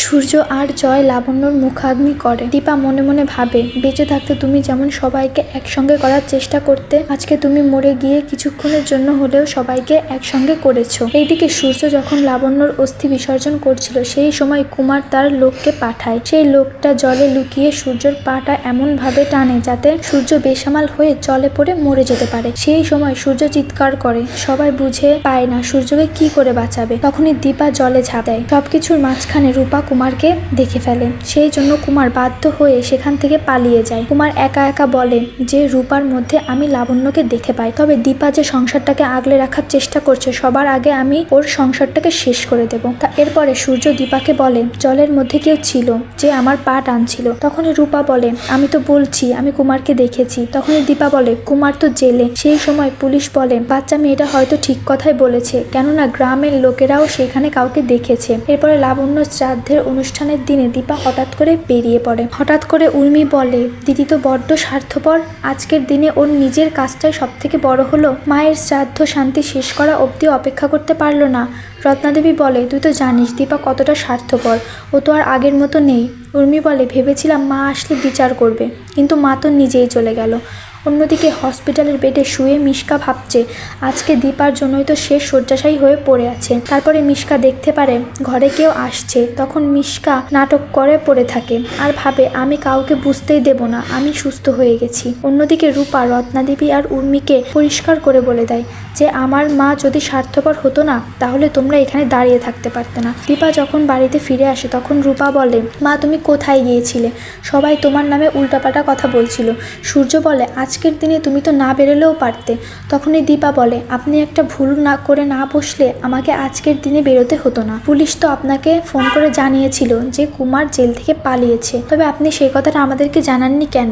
সূর্য আর জয় লাবণ্যর মুখাগ্নি করে। দীপা মনে মনে ভাবে, বেঁচে থাকতে তুমি যেমন সবাইকে একসঙ্গে করার চেষ্টা করতে, আজকে তুমি মরে গিয়ে কিছুক্ষণের জন্য হলেও সবাইকে একসঙ্গে করেছো। এইদিকে সূর্য যখন লাবণ্যর অস্থি বিসর্জন করছিল, সেই সময় কুমার তার লোককে পাঠায়। সেই লোকটা জলে লুকিয়ে সূর্যর পাটা এমন ভাবে টানে যাতে সূর্য বেসামাল হয়ে জলে পড়ে মরে যেতে পারে। সেই সময় সূর্য চিৎকার করে, সবাই বুঝে পায় না সূর্যকে কি করে বাঁচাবে। তখনই দীপা জলে ঝাঁপ দেয়। সবকিছুর মাঝখানে রূপা কুমারকে দেখে ফেলে। সেই জন্য কুমার বাধ্য হয়ে সেখান থেকে পালিয়ে যায়। কুমার একা একা বলে যে রূপার মধ্যে আমি লাবণ্যকে দেখে পাই, তবে দীপা যে সংসারটাকে আগলে রাখার চেষ্টা করছে, সবার আগে আমি ওর সংসারটাকে শেষ করে দেব। তা এরপরে সূর্য দীপাকে বলে জলের মধ্যে কেউ ছিল যে আমার পা টানছিল। তখনই রূপা বলে আমি তো বলছি আমি কুমারকে দেখেছি। তখনই দীপা বলে কুমার তো জেলে। সেই সময় পুলিশ বলে বাচ্চা মেয়েটা হয়তো ঠিক কথাই বলেছে, কেননা গ্রামের লোকেরাও সেখানে কাউকে দেখেছে। এরপরে লাবণ্য শ্রাদ্ধের অনুষ্ঠানের দিনে দীপা হঠাৎ করে বেরিয়ে পড়ে। হঠাৎ করে উর্মি বলে দিদি তো বড্ড স্বার্থপর, আজকের দিনে ওর নিজের কাজটাই সব থেকে বড় হলো, মায়ের শ্রাদ্ধ শান্তি শেষ করা অবধি অপেক্ষা করতে পারলো না। রত্নাদেবী বলে তুই তো জানিস দীপা কতটা স্বার্থপর, ও তো আর আগের মতো নেই। উর্মি বলে ভেবেছিলাম মা আসলে বিচার করবে, কিন্তু মা তো নিজেই চলে গেল। অন্যদিকে হসপিটালের বেডে শুয়ে মিশকা ভাবছে আজকে দীপার জন্যই তো শেষ শয্যাশায়ী হয়ে পড়ে আছে। তারপরে মিশকা দেখতে পারে ঘরে কেউ আসছে। তখন মিশকা নাটক করে পড়ে থাকে আর ভাবে আমি কাউকে বুঝতেই দেব না, আমি সুস্থ হয়ে গেছি। অন্যদিকে রূপা রত্নাদেবী আর উর্মিকে পরিষ্কার করে বলে দেয় যে আমার মা যদি স্বার্থপর হতো না তাহলে তোমরা এখানে দাঁড়িয়ে থাকতে পারতে না। দীপা যখন বাড়িতে ফিরে আসে তখন রূপা বলে মা তুমি কোথায় গিয়েছিলে, সবাই তোমার নামে উল্টাপাল্টা কথা বলছিল। সূর্য বলে আজকের দিনে তুমি তো না বেরোলেও পারতে। তখনই দীপা বলে আপনি একটা ভুল না করে না বসলে আমাকে আজকের দিনে বেরোতে হতো না। পুলিশ তো আপনাকে ফোন করে জানিয়েছিল যে কুমার জেল থেকে পালিয়েছে, তবে আপনি সেই কথাটা আমাদেরকে জানাননি কেন?